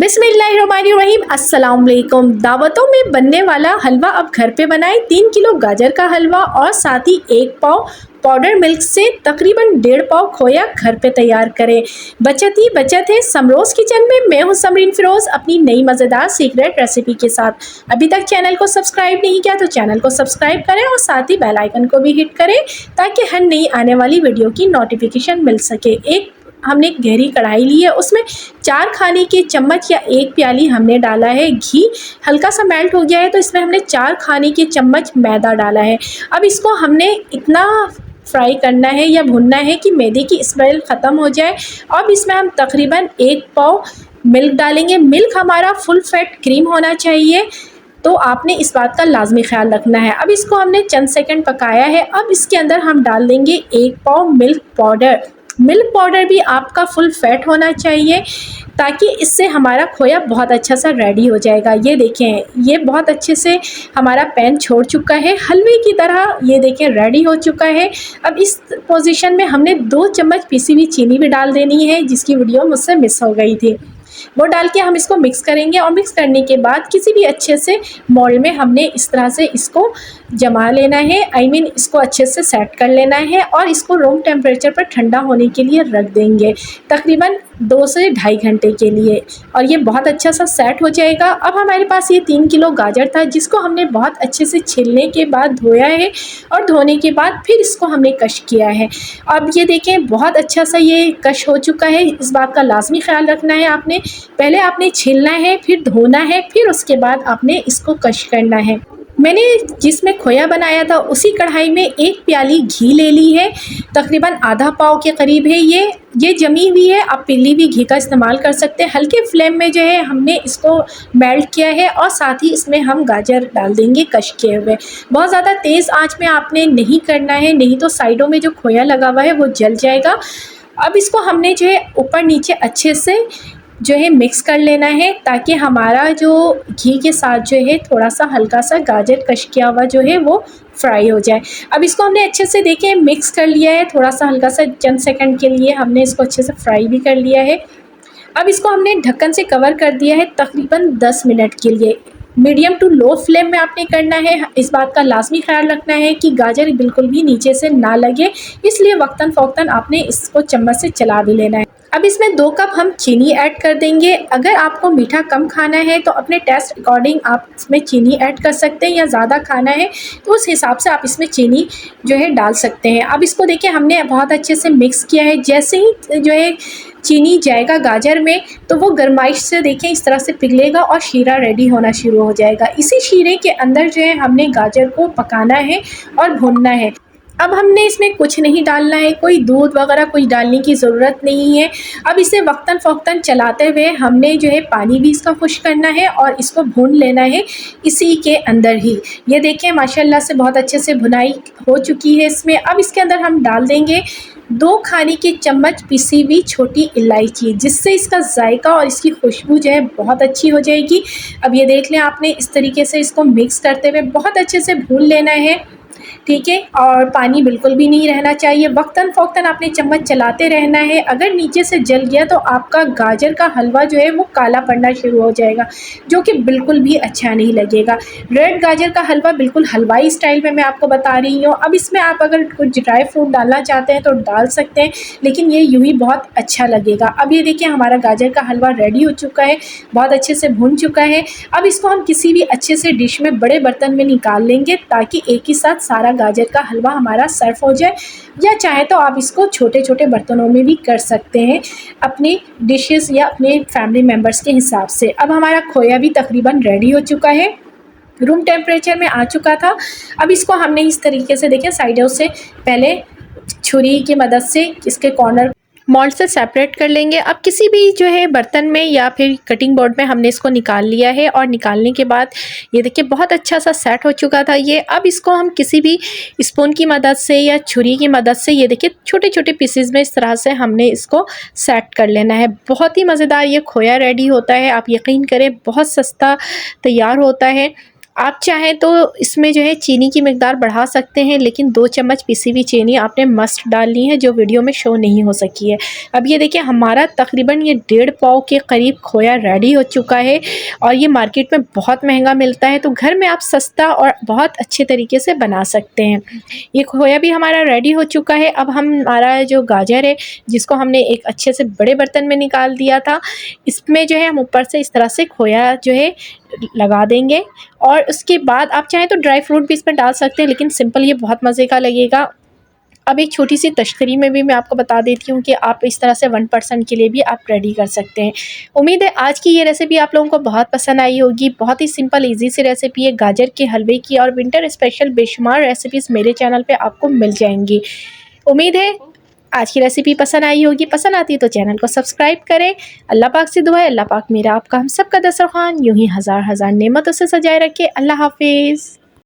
बिस्मिल्लाहिर्रहमानिर्रहीम। अस्सलाम वालेकुम। दावतों में बनने वाला हलवा अब घर पे बनाएं। 3 किलो गाजर का हलवा और साथ ही 1 पाव पाउडर मिल्क से तकरीबन 1.5 पाव खोया घर पे तैयार करें। बचत ही बचत है। समरोज़ किचन में मैं हूं समरीन फिरोज़, अपनी नई मज़ेदार सीक्रेट रेसिपी के साथ। अभी तक चैनल को सब्सक्राइब नहीं किया तो चैनल को सब्सक्राइब करें और साथ ही बेल आइकन को भी हिट करें ताकि हर नई आने वाली वीडियो की नोटिफिकेशन मिल सके। हमने एक गहरी कढ़ाई ली है, उसमें 4 खाने के चम्मच या 1 प्याली हमने डाला है घी। हल्का सा मेल्ट हो गया है तो इसमें हमने 4 खाने के चम्मच मैदा डाला है। अब इसको हमने इतना फ्राई करना है या भुनना है कि मैदे की स्मेल ख़त्म हो जाए। अब इसमें हम तकरीबन 1 पाव मिल्क डालेंगे। मिल्क हमारा फुल फैट क्रीम होना चाहिए, तो आपने इस बात का लाजमी ख्याल रखना है। अब इसको हमने चंद सेकंड पकाया है। अब इसके अंदर हम डाल देंगे 1 पाव मिल्क पाउडर। मिल्क पाउडर भी आपका फुल फैट होना चाहिए ताकि इससे हमारा खोया बहुत अच्छा सा रेडी हो जाएगा। ये देखें, ये बहुत अच्छे से हमारा पैन छोड़ चुका है, हलवे की तरह ये देखें रेडी हो चुका है। अब इस पोजीशन में हमने 2 चम्मच पिसी हुई चीनी भी डाल देनी है, जिसकी वीडियो मुझसे मिस हो गई थी। वो डाल के हम इसको मिक्स करेंगे और मिक्स करने के बाद किसी भी अच्छे से मोल्ड में हमने इस तरह से इसको जमा लेना है, इसको अच्छे से सेट कर लेना है और इसको रूम टेम्परेचर पर ठंडा होने के लिए रख देंगे तकरीबन 2 से ढाई घंटे के लिए, और ये बहुत अच्छा सा सेट हो जाएगा। अब हमारे पास ये 3 किलो गाजर था, जिसको हमने बहुत अच्छे से छीलने के बाद धोया है और धोने के बाद फिर इसको हमने कश किया है। अब ये देखें, बहुत अच्छा सा ये कश हो चुका है। इस बात का लाजमी ख्याल रखना है, पहले आपने छीलना है, फिर धोना है, फिर उसके बाद आपने इसको कश करना है। मैंने जिसमें खोया बनाया था उसी कढ़ाई में 1 प्याली घी ले ली है, तकरीबन आधा पाव के करीब है। ये जमी हुई है, आप पीली हुई घी का इस्तेमाल कर सकते हैं। हल्के फ्लेम में जो है हमने इसको मेल्ट किया है और साथ ही इसमें हम गाजर डाल देंगे कश किए हुए। बहुत ज़्यादा तेज़ आंच में आपने नहीं करना है, नहीं तो साइडों में जो खोया लगा हुआ है वो जल जाएगा। अब इसको हमने जो है ऊपर नीचे अच्छे से जो है मिक्स कर लेना है ताकि हमारा जो घी के साथ जो है थोड़ा सा हल्का सा गाजर कश किया हुआ जो है वो फ्राई हो जाए। अब इसको हमने अच्छे से देखें मिक्स कर लिया है, थोड़ा सा हल्का सा चंद सेकंड के लिए हमने इसको अच्छे से फ्राई भी कर लिया है। अब इसको हमने ढक्कन से कवर कर दिया है तकरीबन 10 मिनट के लिए। मीडियम टू लो फ्लेम में आपने करना है। इस बात का लाजमी ख्याल रखना है कि गाजर बिल्कुल भी नीचे से ना लगे, इसलिए वक्तन फ़ौक्तन आपने इसको चम्मच से चला भी लेना है। अब इसमें 2 कप हम चीनी ऐड कर देंगे। अगर आपको मीठा कम खाना है तो अपने टेस्ट अकॉर्डिंग आप इसमें चीनी ऐड कर सकते हैं, या ज़्यादा खाना है तो उस हिसाब से आप इसमें चीनी जो है डाल सकते हैं। अब इसको देखिए हमने बहुत अच्छे से मिक्स किया है। जैसे ही जो है चीनी जाएगा गाजर में तो वो गरमाइश से देखें इस तरह से पिघलेगा और शीरा रेडी होना शुरू हो जाएगा। इसी शीरे के अंदर जो है हमने गाजर को पकाना है और भूनना है। अब हमने इसमें कुछ नहीं डालना है, कोई दूध वगैरह कुछ डालने की ज़रूरत नहीं है। अब इसे वक्तन फ़ौक्तन चलाते हुए हमने जो है पानी भी इसका खुश करना है और इसको भून लेना है इसी के अंदर ही। ये देखें माशाल्लाह से बहुत अच्छे से भुनाई हो चुकी है इसमें। अब इसके अंदर हम डाल देंगे 2 खाने के चम्मच पिसी हुई छोटी इलायची, जिससे इसका जायका और इसकी खुशबू जो है बहुत अच्छी हो जाएगी। अब ये देख लें, आपने इस तरीके से इसको मिक्स करते हुए बहुत अच्छे से भून लेना है, ठीक है। और पानी बिल्कुल भी नहीं रहना चाहिए। वक्तन फ़ौक्तन आपने चम्मच चलाते रहना है। अगर नीचे से जल गया तो आपका गाजर का हलवा जो है वो काला पड़ना शुरू हो जाएगा, जो कि बिल्कुल भी अच्छा नहीं लगेगा। रेड गाजर का हलवा बिल्कुल हलवाई स्टाइल में मैं आपको बता रही हूँ। अब इसमें आप अगर कुछ ड्राई फ्रूट डालना चाहते हैं तो डाल सकते हैं, लेकिन ये यूँ ही बहुत अच्छा लगेगा। अब ये देखिए हमारा गाजर का हलवा रेडी हो चुका है, बहुत अच्छे से भुन चुका है। अब इसको हम किसी भी अच्छे से डिश में बड़े बर्तन में निकाल लेंगे ताकि एक ही साथ सारा गाजर का हलवा हमारा सर्व हो जाए, या चाहे तो आप इसको छोटे छोटे बर्तनों में भी कर सकते हैं अपनी डिशेस या अपने फैमिली मेम्बर्स के हिसाब से। अब हमारा खोया भी तकरीबन रेडी हो चुका है, रूम टेम्परेचर में आ चुका था। अब इसको हमने इस तरीके से देखें साइडों से पहले छुरी की मदद से इसके कॉर्नर मोल्ड से सेपरेट कर लेंगे। अब किसी भी जो है बर्तन में या फिर कटिंग बोर्ड में हमने इसको निकाल लिया है, और निकालने के बाद ये देखिए बहुत अच्छा सा सेट हो चुका था ये। अब इसको हम किसी भी स्पून की मदद से या छुरी की मदद से ये देखिए छोटे छोटे पीसेस में इस तरह से हमने इसको सेट कर लेना है। बहुत ही मज़ेदार ये खोया रेडी होता है, आप यकीन करें बहुत सस्ता तैयार होता है। आप चाहें तो इसमें जो है चीनी की मिकदार बढ़ा सकते हैं, लेकिन 2 चम्मच पिसी हुई चीनी आपने मस्ट डालनी है, जो वीडियो में शो नहीं हो सकी है। अब ये देखिए हमारा तकरीबन ये 1.5 पाव के करीब खोया रेडी हो चुका है और ये मार्केट में बहुत महंगा मिलता है, तो घर में आप सस्ता और बहुत अच्छे तरीके से बना सकते हैं। ये खोया भी हमारा रेडी हो चुका है। अब हमारा जो गाजर है, जिसको हमने एक अच्छे से बड़े बर्तन में निकाल दिया था, इसमें जो है हम ऊपर से इस तरह से खोया जो है लगा देंगे और उसके बाद आप चाहें तो ड्राई फ्रूट भी इसमें डाल सकते हैं, लेकिन सिंपल ये बहुत मज़े का लगेगा। अब एक छोटी-सी तश्तरी में भी मैं आपको बता देती हूँ कि आप इस तरह से 1 पर्सन के लिए भी आप रेडी कर सकते हैं। उम्मीद है आज की ये रेसिपी आप लोगों को बहुत पसंद आई होगी। बहुत ही सिंपल ईज़ी सी रेसिपी है गाजर के हलवे की और विंटर स्पेशल बेशुमार रेसिपीज़ मेरे चैनल पे आपको मिल जाएँगी। उम्मीद है आज की रेसिपी पसंद आई होगी। पसंद आती है तो चैनल को सब्सक्राइब करें। अल्लाह पाक से दुआ है अल्लाह पाक मेरा आपका हम सब का दस्तरख़्वान यूँ ही हज़ार हज़ार नेमतों से सजाए रखे। अल्लाह हाफ़िज़।